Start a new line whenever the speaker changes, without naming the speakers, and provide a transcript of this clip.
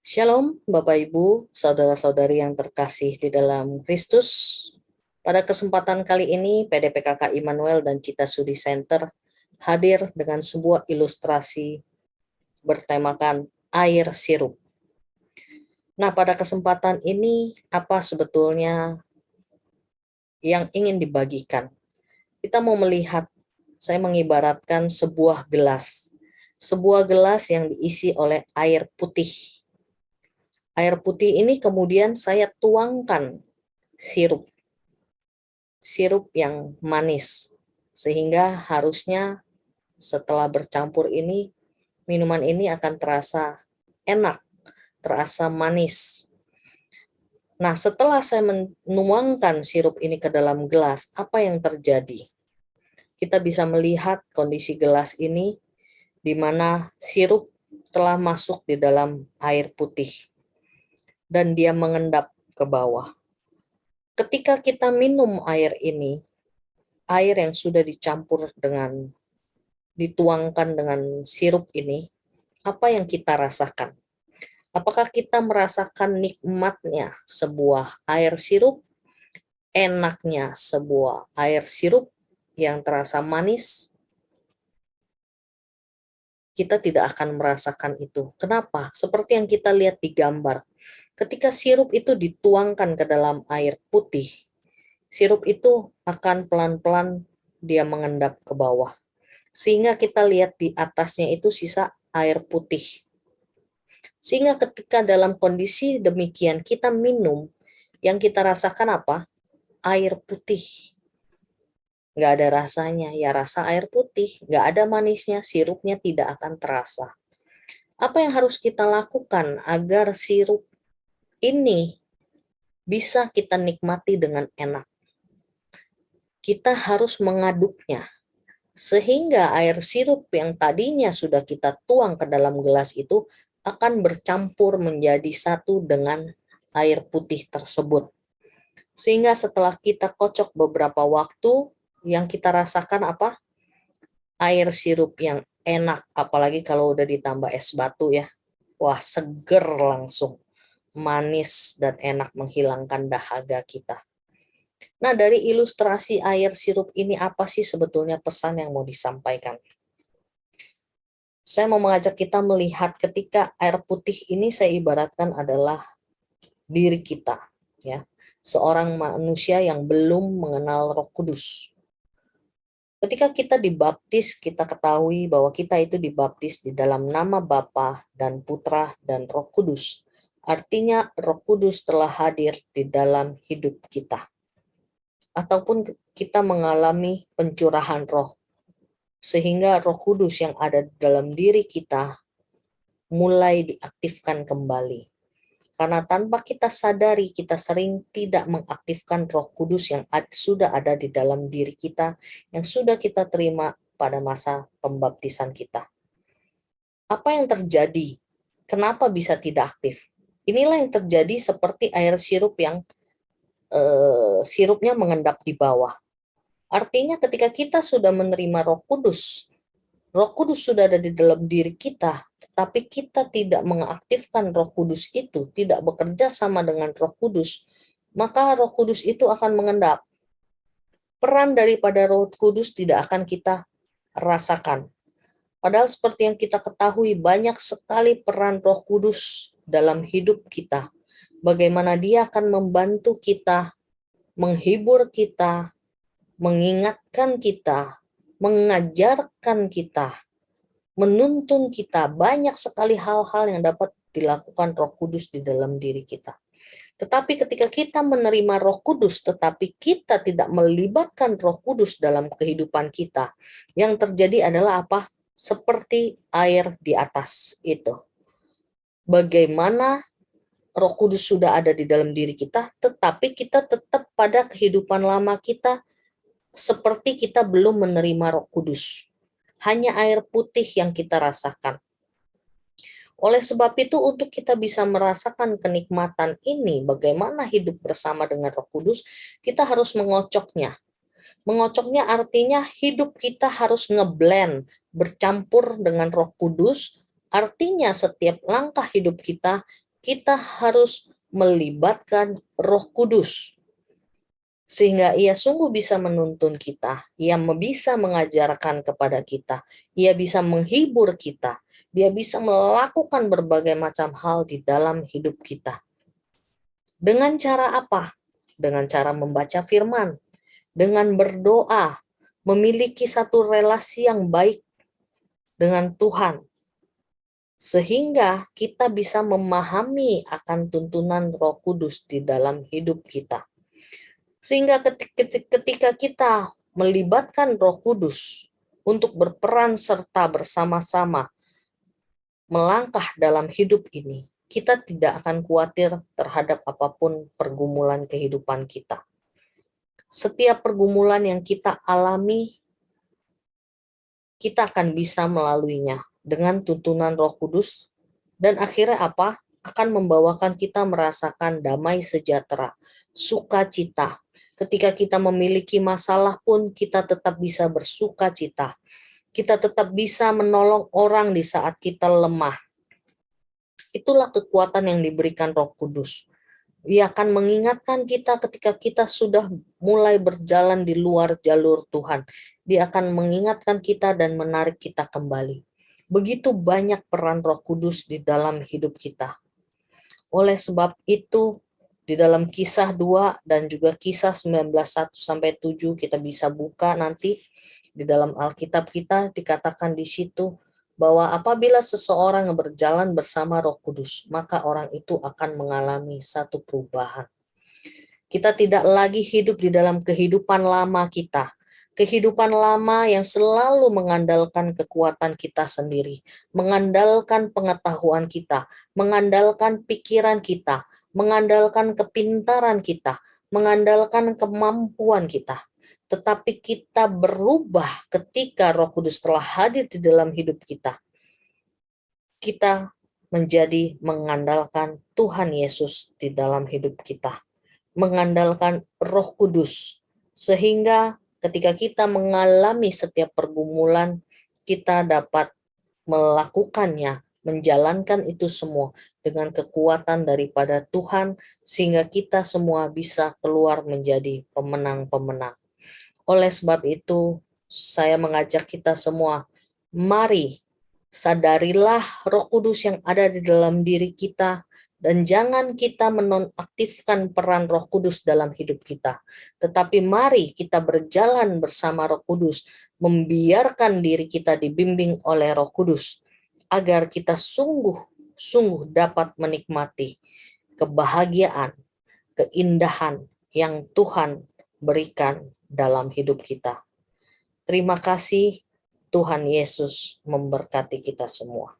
Shalom, Bapak Ibu, saudara-saudari yang terkasih di dalam Kristus. Pada kesempatan kali ini, PDPKK Immanuel dan Cita Sudi Center hadir dengan sebuah ilustrasi bertemakan air sirup. Nah, pada kesempatan ini, apa sebetulnya yang ingin dibagikan? Kita mau melihat, saya mengibaratkan sebuah gelas. Sebuah gelas yang diisi oleh air putih. Air putih ini kemudian saya tuangkan sirup yang manis, sehingga harusnya setelah bercampur ini, minuman ini akan terasa enak, terasa manis. Nah, setelah saya menuangkan sirup ini ke dalam gelas, apa yang terjadi? Kita bisa melihat kondisi gelas ini, di mana sirup telah masuk di dalam air putih, dan dia mengendap ke bawah. Ketika kita minum air ini, air yang sudah dituangkan dengan sirup ini, apa yang kita rasakan? Apakah kita merasakan nikmatnya sebuah air sirup, enaknya sebuah air sirup yang terasa manis? Kita tidak akan merasakan itu. Kenapa? Seperti yang kita lihat di gambar. Ketika sirup itu dituangkan ke dalam air putih, sirup itu akan pelan-pelan dia mengendap ke bawah. Sehingga kita lihat di atasnya itu sisa air putih. Sehingga ketika dalam kondisi demikian kita minum, yang kita rasakan apa? Air putih. Nggak ada rasanya, ya rasa air putih. Nggak ada manisnya, sirupnya tidak akan terasa. Apa yang harus kita lakukan agar sirup ini bisa kita nikmati dengan enak? Kita harus mengaduknya, sehingga air sirup yang tadinya sudah kita tuang ke dalam gelas itu akan bercampur menjadi satu dengan air putih tersebut. Sehingga setelah kita kocok beberapa waktu, yang kita rasakan apa? Air sirup yang enak, apalagi kalau udah ditambah es batu ya. Wah, seger langsung. Manis dan enak, menghilangkan dahaga kita. Nah, dari ilustrasi air sirup ini apa sih sebetulnya pesan yang mau disampaikan? Saya mau mengajak kita melihat ketika air putih ini saya ibaratkan adalah diri kita, ya. Seorang manusia yang belum mengenal Roh Kudus. Ketika kita dibaptis, kita ketahui bahwa kita itu dibaptis di dalam nama Bapa dan Putra dan Roh Kudus. Artinya Roh Kudus telah hadir di dalam hidup kita. Ataupun kita mengalami pencurahan roh, sehingga Roh Kudus yang ada dalam diri kita mulai diaktifkan kembali. Karena tanpa kita sadari, kita sering tidak mengaktifkan Roh Kudus yang sudah ada di dalam diri kita, yang sudah kita terima pada masa pembaptisan kita. Apa yang terjadi? Kenapa bisa tidak aktif? Inilah yang terjadi seperti air sirup yang sirupnya mengendap di bawah. Artinya ketika kita sudah menerima Roh Kudus sudah ada di dalam diri kita, tetapi kita tidak mengaktifkan Roh Kudus itu, tidak bekerja sama dengan Roh Kudus, maka Roh Kudus itu akan mengendap. Peran daripada Roh Kudus tidak akan kita rasakan. Padahal seperti yang kita ketahui, banyak sekali peran Roh Kudus dalam hidup kita. Bagaimana dia akan membantu kita, menghibur kita, mengingatkan kita, mengajarkan kita, menuntun kita. Banyak sekali hal-hal yang dapat dilakukan Roh Kudus di dalam diri kita. Tetapi ketika kita menerima Roh Kudus, tetapi kita tidak melibatkan Roh Kudus dalam kehidupan kita, yang terjadi adalah apa? Seperti air di atas itu. Bagaimana Roh Kudus sudah ada di dalam diri kita, tetapi kita tetap pada kehidupan lama kita, seperti kita belum menerima Roh Kudus. Hanya air putih yang kita rasakan. Oleh sebab itu, untuk kita bisa merasakan kenikmatan ini, bagaimana hidup bersama dengan Roh Kudus, kita harus mengocoknya. Mengocoknya artinya hidup kita harus ngeblend, bercampur dengan Roh Kudus, artinya setiap langkah hidup kita kita harus melibatkan Roh Kudus, sehingga ia sungguh bisa menuntun kita, ia bisa mengajarkan kepada kita, ia bisa menghibur kita, dia bisa melakukan berbagai macam hal di dalam hidup kita. Dengan cara apa? Dengan cara membaca firman, dengan berdoa, memiliki satu relasi yang baik dengan Tuhan, sehingga kita bisa memahami akan tuntunan Roh Kudus di dalam hidup kita. Sehingga ketika kita melibatkan Roh Kudus untuk berperan serta bersama-sama melangkah dalam hidup ini, kita tidak akan khawatir terhadap apapun pergumulan kehidupan kita. Setiap pergumulan yang kita alami, kita akan bisa melaluinya dengan tuntunan Roh Kudus, dan akhirnya apa? Akan membawakan kita merasakan damai sejahtera, sukacita. Ketika kita memiliki masalah pun kita tetap bisa bersuka cita. Kita tetap bisa menolong orang di saat kita lemah. Itulah kekuatan yang diberikan Roh Kudus. Ia akan mengingatkan kita ketika kita sudah mulai berjalan di luar jalur Tuhan. Dia akan mengingatkan kita dan menarik kita kembali. Begitu banyak peran Roh Kudus di dalam hidup kita. Oleh sebab itu, di dalam Kisah 2 dan juga Kisah 19:1-7 kita bisa buka nanti di dalam Alkitab kita, dikatakan di situ bahwa apabila seseorang berjalan bersama Roh Kudus, maka orang itu akan mengalami satu perubahan. Kita tidak lagi hidup di dalam kehidupan lama kita. Kehidupan lama yang selalu mengandalkan kekuatan kita sendiri, mengandalkan pengetahuan kita, mengandalkan pikiran kita, mengandalkan kepintaran kita, mengandalkan kemampuan kita. Tetapi kita berubah ketika Roh Kudus telah hadir di dalam hidup kita. Kita menjadi mengandalkan Tuhan Yesus di dalam hidup kita, mengandalkan Roh Kudus, sehingga ketika kita mengalami setiap pergumulan, kita dapat melakukannya, menjalankan itu semua dengan kekuatan daripada Tuhan, sehingga kita semua bisa keluar menjadi pemenang-pemenang. Oleh sebab itu, saya mengajak kita semua, mari sadarilah Roh Kudus yang ada di dalam diri kita, dan jangan kita menonaktifkan peran Roh Kudus dalam hidup kita. Tetapi mari kita berjalan bersama Roh Kudus, membiarkan diri kita dibimbing oleh Roh Kudus, agar kita sungguh-sungguh dapat menikmati kebahagiaan, keindahan yang Tuhan berikan dalam hidup kita. Terima kasih, Tuhan Yesus memberkati kita semua.